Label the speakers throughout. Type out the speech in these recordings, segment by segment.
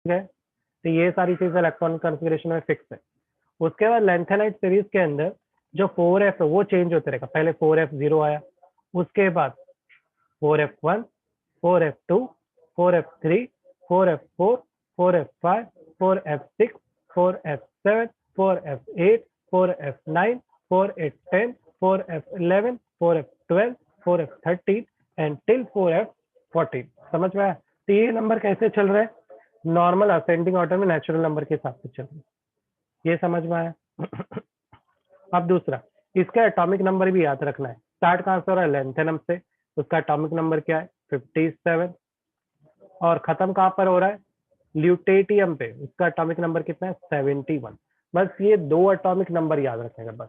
Speaker 1: गए। तो ये सारी चीजें इलेक्ट्रॉनिक कॉन्फ़िगरेशन में फिक्स है। उसके बाद लैंथेनाइट सीरीज के अंदर जो 4f है वो चेंज होते रहेगा। पहले 4f0 आया, उसके बाद 4f1, 4f2, 4f3, 4f4, 4f5, 4f6, 4f7, 4f8, 4f9, 4f10, 4f11, 4f12, 4f13 and till 4f14। समझ में आया? तो ये नंबर कैसे चल रहे हैं? नॉर्मल असेंडिंग ऑर्डर में नेचुरल नंबर के हिसाब से चल रहे हैं। ये समझ में आया? अब दूसरा, इसका एटॉमिक नंबर भी याद रखना है। स्टार्ट कहाँ से हो रहा है? लैंथेनम से। उसका एटॉमिक नंबर क्या है? 57। और खत्म कहाँ पर हो रहा है? ल्यूटेटियम पे। उसका एटॉमिक नंबर कितना है? 71। बस ये 2 एटॉमिक नंबर याद रखेगा बस।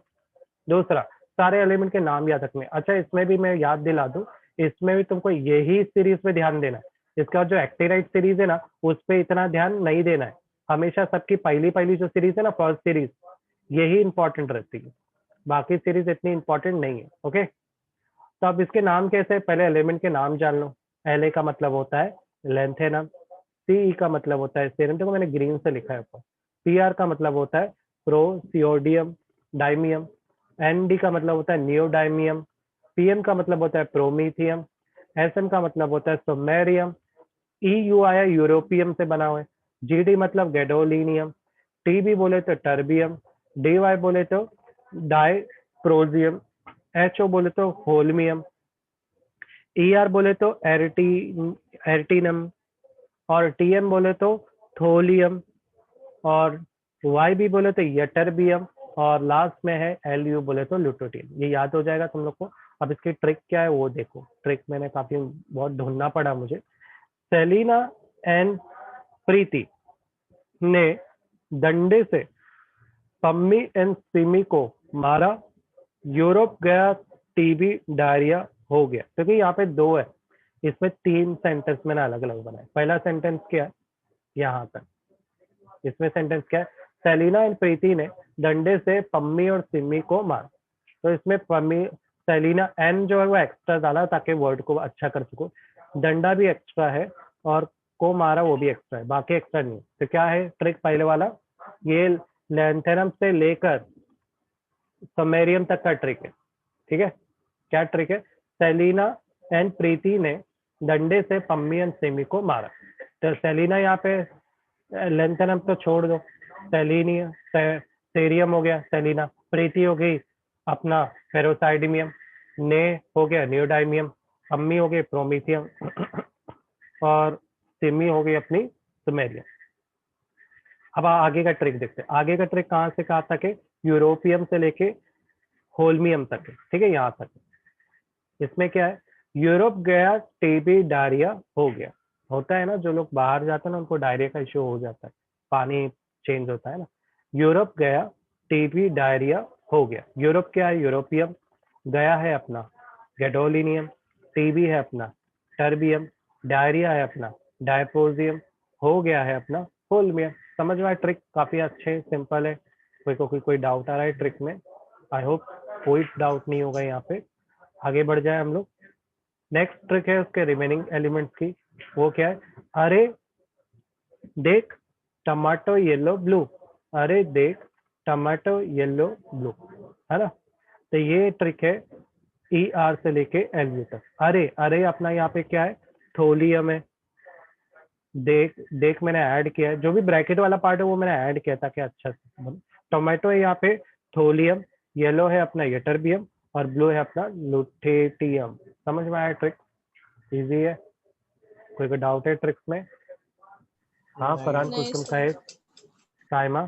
Speaker 1: दूसरा, सारे एलिमेंट के नाम याद रखने। अच्छा, इसमें भी मैं याद दिला दूं, इसमें भी तुमको यही सीरीज पे ध्यान देना है। इसका जो एक्टिनाइट सीरीज है ना, उस पर इतना ध्यान नहीं देना है। हमेशा सबकी पहली पहली जो सीरीज है ना, फर्स्ट सीरीज, यही इंपॉर्टेंट रहती है। बाकी सीरीज इतनी इंपॉर्टेंट नहीं है। ओके, तो अब इसके नाम कैसे? पहले एलिमेंट के नाम जान लो। La का मतलब होता है लेंथेनम, Ce का मतलब होता है सेरम, देखो मैंने ग्रीन से लिखा है ऊपर। Pr का मतलब होता है प्रोसियोडियम डाइमियम, Nd का मतलब होता है नियोडाइमियम, Pm का मतलब होता है प्रोमीथियम, Sm का मतलब होता है सोमेरियम, EU आया यूरोपियम से बना हुआ है, Gd मतलब गैडोलिनियम, Tb बोले तो टर्बियम, Dy बोले तो डाइप्रोजियम, HO बोले तो होल्मियम, ER बोले तो एर्टिनम, और TM बोले तो थोलियम, और YB बोले तो यटरबियम, और लास्ट में है LU बोले तो ल्यूटोटियम। ये याद हो जाएगा तुम लोग को। अब इसकी ट्रिक क्या है वो देखो। ट्रिक मैंने काफी बहुत ढूंढना पड़ा मुझे। सेलिना एंड प्रीति ने डंडे से पम्मी एंड सिमी को मारा, यूरोप गया, टीबी डायरिया हो गया। क्योंकि यहाँ पे 2 है, इसमें 3 सेंटेंस मैंने अलग अलग बनाए। पहला सेंटेंस क्या है? यहाँ तक। इसमें सेंटेंस क्या है? सेलिना एंड प्रीति ने डंडे से पम्मी और सिमी को मारा। तो इसमें पम्मी, सेलिना, एन जो है वो एक्स्ट्रा डाला ताकि वर्ड को अच्छा कर सको। डंडा भी एक्स्ट्रा है और को मारा वो भी एक्स्ट्रा है, बाकी एक्स्ट्रा नहीं। तो क्या है ट्रिक? पहले वाला ये लैंथेनम से लेकर समेरियम तक का ट्रिक है। ठीक है, क्या ट्रिक है? सेलिना एंड प्रीति ने डंडे से पम्मी एंड सेमी को मारा। तो सेलिना यहाँ पे लेंथेनम तो छोड़ दो, सेलिनियम सेरियम हो गया सेलिना, प्रीति हो गई अपना फेरोसाइडिमियम, ने हो गया नियोडाइमियम, पम्मी हो गई प्रोमीथियम और सिमी हो गई अपनी सुमेरियम। अब आगे का ट्रिक देखते हैं। आगे का ट्रिक कहाँ से कहाँ तक है? यूरोपियम से लेके होल्मियम तक है। ठीक है, यहाँ तक। इसमें क्या है? यूरोप गया, टीबी डायरिया हो गया। होता है ना, जो लोग बाहर जाते हैं ना उनको डायरिया का इश्यू हो जाता है, पानी चेंज होता है ना। यूरोप गया, टीबी डायरिया हो गया। यूरोप क्या है? यूरोपियम, गया है अपना गैडोलिनियम, टीबी है अपना टर्बियम, डायरिया है अपना डायपोजियम, हो गया है अपना होल्मियम। समझ में आया? ट्रिक काफी अच्छे सिंपल है। कोई डाउट आ रहा है ट्रिक में? आई होप कोई डाउट नहीं होगा यहाँ पे। आगे बढ़ जाए हम लोग। नेक्स्ट ट्रिक है उसके रिमेनिंग एलिमेंट्स की। वो क्या है? अरे देख टमाटो येलो ब्लू, अरे देख टमाटो येलो ब्लू, है ना। तो ये ट्रिक है ER से लेके LU तक। अरे अरे अपना यहाँ पे क्या है? थोलियम है। देख देख मैंने ऐड किया है, जो भी ब्रैकेट वाला पार्ट है वो मैंने ऐड किया ताकि अच्छा से बने। टोमेटो है यहाँ पे थोलियम, येलो है अपना यटरबियम, और ब्लू है अपना लुटेटियम। समझ में आया ट्रिक? इजी है। कोई डाउट है ट्रिक्स में? हाँ फरहान, कुछ
Speaker 2: नहीं
Speaker 1: तुम
Speaker 2: सर,
Speaker 1: कहे? साइमा?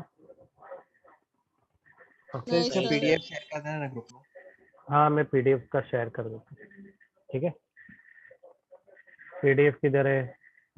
Speaker 2: नहीं
Speaker 3: इसका
Speaker 2: सर।
Speaker 3: पीडीएफ शेयर कर देना ग्रुप में।
Speaker 1: हाँ मैं PDF का शेयर कर देता हूँ। ठीक है, PDF किधर है?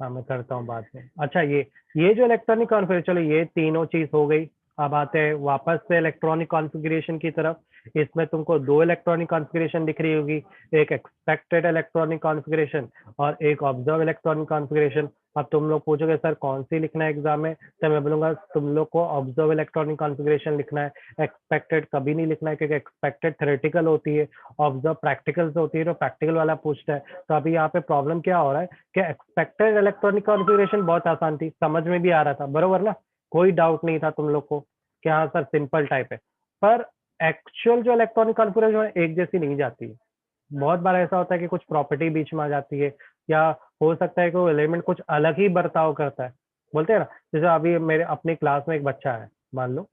Speaker 1: हाँ मैं करता हूँ बाद में। अच्छा, ये जो इलेक्ट्रॉनिक कॉन्फ़िगरेशन, चलो ये तीनों चीज हो गई। अब आते हैं वापस से इलेक्ट्रॉनिक कॉन्फ़िगरेशन की तरफ। इसमें तुमको दो इलेक्ट्रॉनिक कॉन्फ़िगरेशन दिख रही होगी, एक एक्सपेक्टेड इलेक्ट्रॉनिक कॉन्फ़िगरेशन और एक ऑब्जर्व इलेक्ट्रॉनिक कॉन्फ़िगरेशन। अब तुम लोग पूछोगे सर कौन सी लिखना है एग्जाम में, तो मैं बोलूंगा तुम लोग को ऑब्जर्व इलेक्ट्रॉनिक कॉन्फ़िगरेशन लिखना है, एक्सपेक्टेड कभी नहीं लिखना है, क्योंकि एक्सपेक्टेड थ्योरेटिकल होती है, ऑब्जर्व प्रैक्टिकल से होती है, तो प्रैक्टिकल वाला पूछता है। तो अभी यहाँ पे प्रॉब्लम क्या हो रहा है कि एक्सपेक्टेड इलेक्ट्रॉनिक कॉन्फ़िगरेशन बहुत आसान थी, समझ में भी आ रहा था, बरोबर ना, कोई डाउट नहीं था तुम लोग को कि हाँ सर सिंपल टाइप है। पर एक्चुअल जो इलेक्ट्रॉनिक कॉन्फ़िगरेशन है एक जैसी नहीं जाती है। बहुत बार ऐसा होता है कि कुछ प्रॉपर्टी बीच में आ जाती है, या हो सकता है कि वो एलिमेंट कुछ अलग ही बर्ताव करता है। बोलते हैं ना, जैसे अभी मेरे अपनी क्लास में एक बच्चा है मान लो,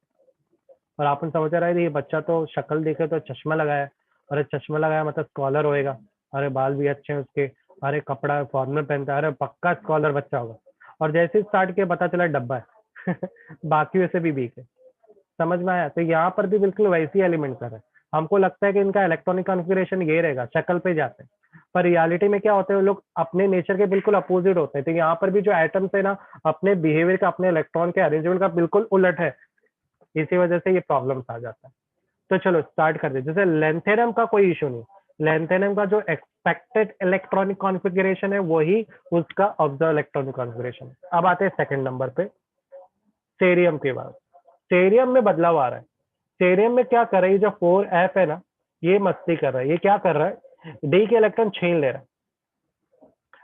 Speaker 1: और अपन समझ रहे थे ये बच्चा तो शक्ल देखे तो चश्मा लगाया, अरे चश्मा लगाया मतलब स्कॉलर होएगा, अरे बाल भी अच्छे हैं उसके, अरे कपड़ा फॉर्मल पहनता है, अरे पक्का स्कॉलर बच्चा होगा। और जैसे ही स्टार्ट किया पता चला डब्बा है बाकी वैसे भी वीक है। समझ में आया? तो यहाँ पर भी बिल्कुल वैसी एलिमेंट है। हमको लगता है कि इनका इलेक्ट्रॉनिक कॉन्फ़िगरेशन ये रहेगा, शक्ल पे जाते हैं, पर रियलिटी में क्या होता है, वो लोग अपने नेचर के बिल्कुल अपोजिट होते हैं। तो यहाँ पर भी जो एटम्स है ना, अपने बिहेवियर का, अपने इलेक्ट्रॉन के अरेंजमेंट का बिल्कुल उलट है, इसी वजह से ये प्रॉब्लम्स आ जाता है। तो चलो स्टार्ट कर दे। जैसे लेंथेरम का कोई इशू नहीं, लेंथेरम का जो एक्सपेक्टेड इलेक्ट्रॉनिक कॉन्फ़िगरेशन है वही उसका ऑब्जर्व इलेक्ट्रॉनिक कॉन्फ़िगरेशन है। अब आते हैं सेकंड नंबर पे, सेरियम के बाद। सेरियम में बदलाव आ रहा है। सेरियम में क्या कर रहा है, जो 4f है ना, ये मस्ती कर रहा है। ये क्या कर रहा है, डी के इलेक्ट्रॉन छीन ले रहा है।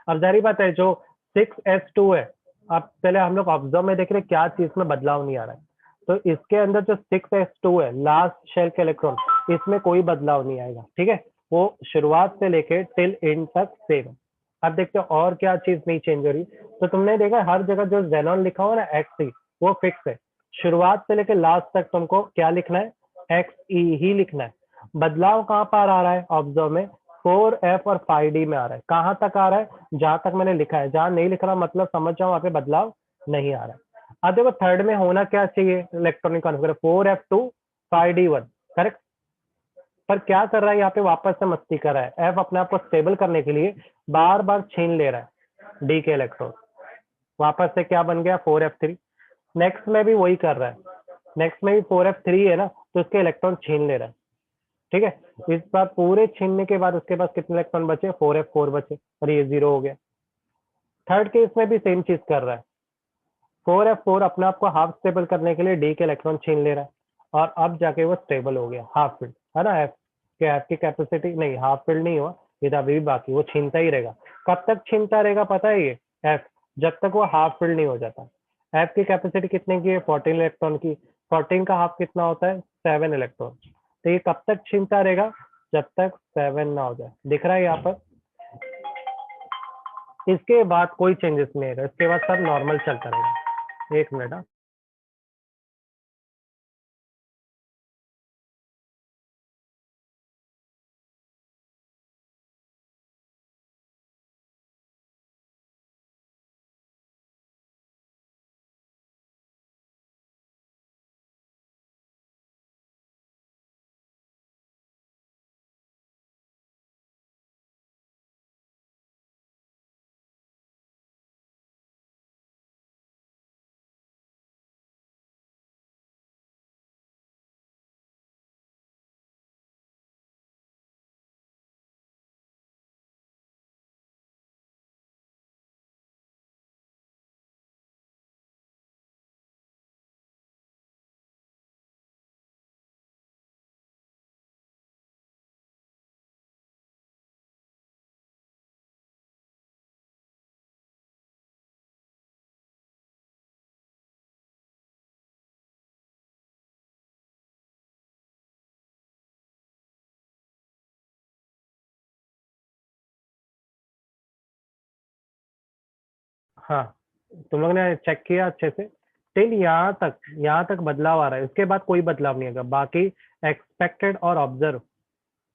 Speaker 1: अब जारी बात है, जो 6s2 है, अब पहले हम लोग ऑब्जर्व में देख रहे हैं क्या चीज में बदलाव नहीं आ रहा है। तो इसके अंदर जो 6s2 है, लास्ट शेल के इलेक्ट्रॉन, इसमें कोई बदलाव नहीं आएगा, ठीक है, वो शुरुआत से लेके टिल एंड तक सेम। अब देखते हैं और क्या चीज नहीं चेंज हो रही। तो तुमने देखा हर जगह जो जेनॉन लिखा हुआ ना XE, वो फिक्स है। शुरुआत से लेके लास्ट तक तुमको क्या लिखना है, XE ही लिखना है। बदलाव कहाँ पर आ रहा है ऑब्जर्व में, 4f और 5d में आ रहा है। कहाँ तक आ रहा है, जहां तक मैंने लिखा है, जहां नहीं लिख रहा मतलब समझ जाओ वहां पे बदलाव नहीं आ रहा है। अब देखो थर्ड में होना क्या चाहिए electronic configuration, 4f2 5d1, correct. पर क्या कर रहा है यहाँ पे, वापस से मस्ती कर रहा है। एफ अपने आप को स्टेबल करने के लिए बार बार छीन ले रहा है डी के इलेक्ट्रॉन, वापस से क्या बन गया 4f3। नेक्स्ट में भी वही कर रहा है, नेक्स्ट में भी 4f3 है ना, तो उसके इलेक्ट्रॉन छीन ले रहा है, ठीक है। इस बार पूरे छीनने के बाद उसके पास कितने इलेक्ट्रॉन बचे, 4f4 बचे, और ये 0 हो गया। थर्ड केस में भी सेम चीज कर रहा है, 4f4 अपने आप को हाफ स्टेबल करने के लिए डी के इलेक्ट्रॉन छीन ले रहा है, और अब जाके वो स्टेबल हो गया हाफ फील्ड, है ना। एफ की कैपेसिटी नहीं, हाफ फील्ड नहीं हुआ, ये तो अभी भी बाकी, वो छीनता ही रहेगा। कब तक छीनता रहेगा पता है ये, एफ, जब तक वो हाफ फील्ड नहीं हो जाता। एफ की कैपेसिटी कितने की है, 14 इलेक्ट्रॉन की, 14 का हाफ कितना होता है, 7 इलेक्ट्रॉन। तो ये कब तक छीनता रहेगा, जब तक 7 ना हो जाए, दिख रहा है यहाँ पर। इसके बाद कोई चेंजेस नहीं आएगा, इसके बाद सब नॉर्मल चलता रहेगा। एक मिनट, हाँ। हाँ, तुम लोग ने चेक किया अच्छे से, टिल यहाँ तक बदलाव आ रहा है, उसके बाद कोई बदलाव नहीं आएगा। बाकी एक्सपेक्टेड और ऑब्जर्व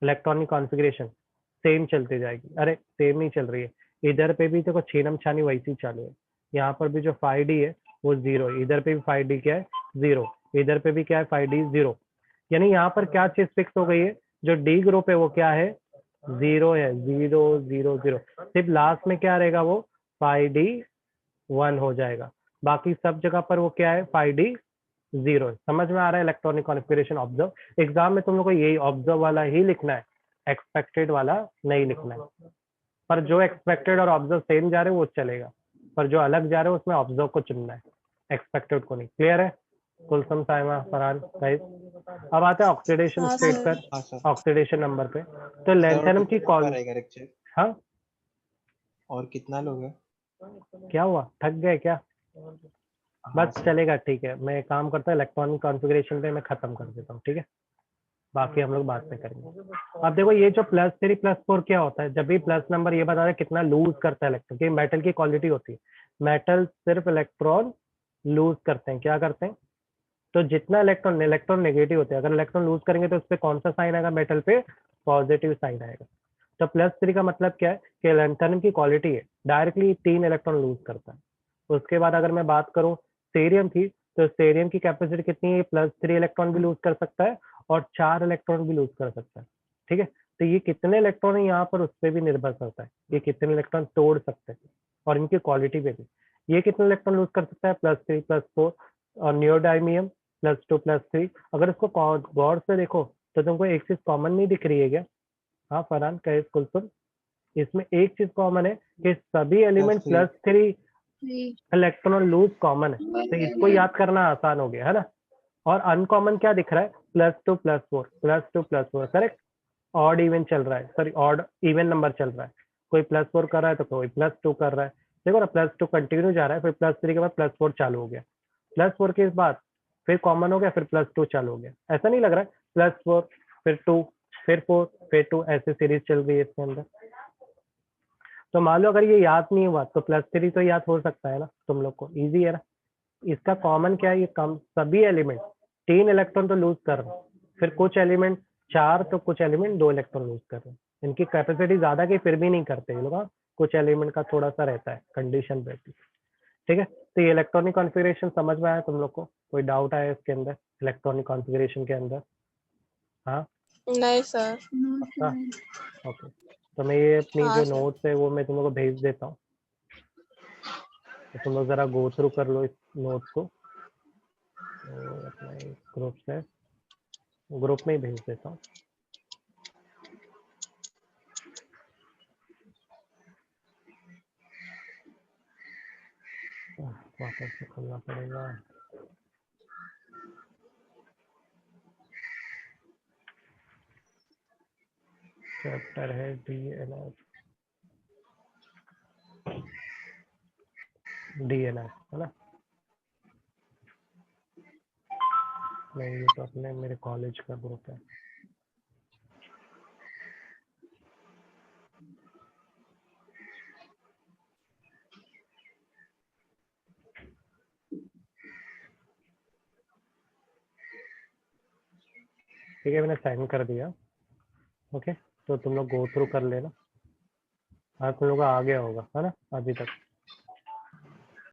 Speaker 1: इलेक्ट्रॉनिक कॉन्फ़िगरेशन सेम चलती जाएगी। अरे सेम नहीं चल रही है, इधर पे भी देखो छीनम छानी वैसी चालू है। यहाँ पर भी जो 5d है वो 0, इधर पे भी 5d क्या है 0, इधर पे भी क्या है 5d 0। यानी यहाँ पर क्या चीज फिक्स हो गई है, जो डी ग्रुप है वो क्या है 0 है, 0 0 0। सिर्फ लास्ट में क्या रहेगा, वो 5d 1 हो जाएगा। बाकी सब जगह पर वो क्या है 5d जीरो है। समझ में आ रहा है इलेक्ट्रॉनिक कॉन्फ़िगरेशन ऑब्जर्व। एग्जाम में तुम लोग को यही ऑब्जर्व वाला ही लिखना है, एक्सपेक्टेड वाला नहीं लिखना है। पर जो एक्सपेक्टेड और ऑब्जर्व सेम जा रहे हैं वो चलेगा, पर जो अलग जा रहे हैं उसमें ऑब्जर्व को चुनना है, एक्सपेक्टेड को नहीं। क्लियर है कुलसम, साइमा, फरहान, गाइस? अब आते हैं ऑक्सीडेशन
Speaker 2: हाँ
Speaker 1: स्टेट
Speaker 2: सर।
Speaker 1: पर,
Speaker 3: हाँ सर।
Speaker 1: ऑक्सीडेशन नंबर पे। तो
Speaker 3: सर और
Speaker 1: लैंथेनम की
Speaker 3: कितने
Speaker 1: कॉल,
Speaker 3: बार आएगा लेक्चर?
Speaker 1: हाँ
Speaker 3: और कितना लोग है?
Speaker 1: क्या हुआ, थक गए क्या?
Speaker 3: हाँ
Speaker 1: बस
Speaker 3: सर।
Speaker 1: चलेगा, ठीक है। मैं एक काम करता हूँ, इलेक्ट्रॉनिक कॉन्फ़िगरेशन पे मैं खत्म कर देता हूँ, ठीक है? बाकी हम लोग बाद में करेंगे। अब देखो ये जो +3 +4 क्या होता है, जब भी प्लस नंबर ये बता रहा है कितना लूज करता है इलेक्ट्रॉन, कि मेटल की क्वालिटी होती है, मेटल सिर्फ इलेक्ट्रॉन लूज करते हैं। क्या करते हैं? तो जितना इलेक्ट्रॉन नेगेटिव होते हैं, अगर इलेक्ट्रॉन लूज करेंगे तो उस पर कौन सा साइन आएगा मेटल पे? पॉजिटिव साइन आएगा। तो +3 का मतलब क्या है कि लैंथेनम की क्वालिटी है, डायरेक्टली 3 इलेक्ट्रॉन लूज करता है। उसके बाद अगर मैं बात करूं सेरियम की, तो सेरियम की कैपेसिटी कितनी है? +3 इलेक्ट्रॉन भी लूज कर सकता है और 4 इलेक्ट्रॉन भी लूज कर सकता है, ठीक है? तो ये कितने इलेक्ट्रॉन है यहाँ पर उस पर भी निर्भर करता है, ये कितने इलेक्ट्रॉन तोड़ सकते हैं और इनकी क्वालिटी पे भी। ये कितने इलेक्ट्रॉन लूज कर सकता है? +3 +4। और नियोडाइमियम +2 +3। अगर इसको गौर से देखो तो तुमको एक चीज कॉमन नहीं दिख रही है क्या? हाँ फरहान, कहे कुलसुम, इसमें एक चीज कॉमन है कि सभी एलिमेंट +3 इलेक्ट्रॉन लूज कॉमन है, तो इसको याद करना आसान हो गया है ना। और अनकॉमन क्या दिख रहा है? +2 +4, +2 +4, करेक्ट। ऑड इवन चल रहा है, सॉरी ऑड इवन नंबर चल रहा है, कोई +4 कर रहा है तो कोई +2 कर रहा है। देखो ना, +2 कंटिन्यू जा रहा है, फिर +3 के बाद +4 चालू हो गया, +4 के बाद फिर कॉमन हो गया, फिर +2 चालू हो गया। ऐसा नहीं लग रहा है? +4 फिर 2 फिर 4 फिर 2, ऐसे सीरीज चल रही है इसके अंदर। तो मान लो अगर ये याद नहीं हुआ तो +3 तो याद हो सकता है ना तुम लोग को, इजी है ना। इसका कॉमन क्या है? ये कम सभी एलिमेंट 3 इलेक्ट्रॉन तो लूज कर रहे हैं, फिर कुछ एलिमेंट 4 तो कुछ एलिमेंट 2 इलेक्ट्रॉन लूज कर रहे हैं। इनकी कैपेसिटी ज्यादा की फिर भी नहीं करते ये लोग, हाँ। कुछ एलिमेंट का थोड़ा सा रहता है, कंडीशन रहती है, ठीक है। तो ये इलेक्ट्रॉनिक कॉन्फ़िगरेशन समझ में आया तुम लोग को? कोई डाउट आया इसके अंदर, इलेक्ट्रॉनिक कॉन्फ़िगरेशन के अंदर? हाँ,
Speaker 2: नहीं सर।
Speaker 1: पक्का? ओके। तो मैं ये अपनी
Speaker 2: हाँ
Speaker 1: जो
Speaker 2: सर।
Speaker 1: नोट्स है वो मैं तुम लोग को भेज देता हूँ, तो तुम लोग जरा गो थ्रू कर लो इस नोट्स को। तो अपना ग्रुप से, ग्रुप में ही भेज देता हूँ। वापस से खोलना पड़ेगा। चैप्टर है डीएनएस है ना? नहीं, ये तो अपने मेरे कॉलेज का ग्रुप है। ठीक है, मैंने साइन कर दिया। ओके, तो तुम लोग गो थ्रू कर लेना। हाँ, तुम लोग का आ गया होगा है ना अभी तक?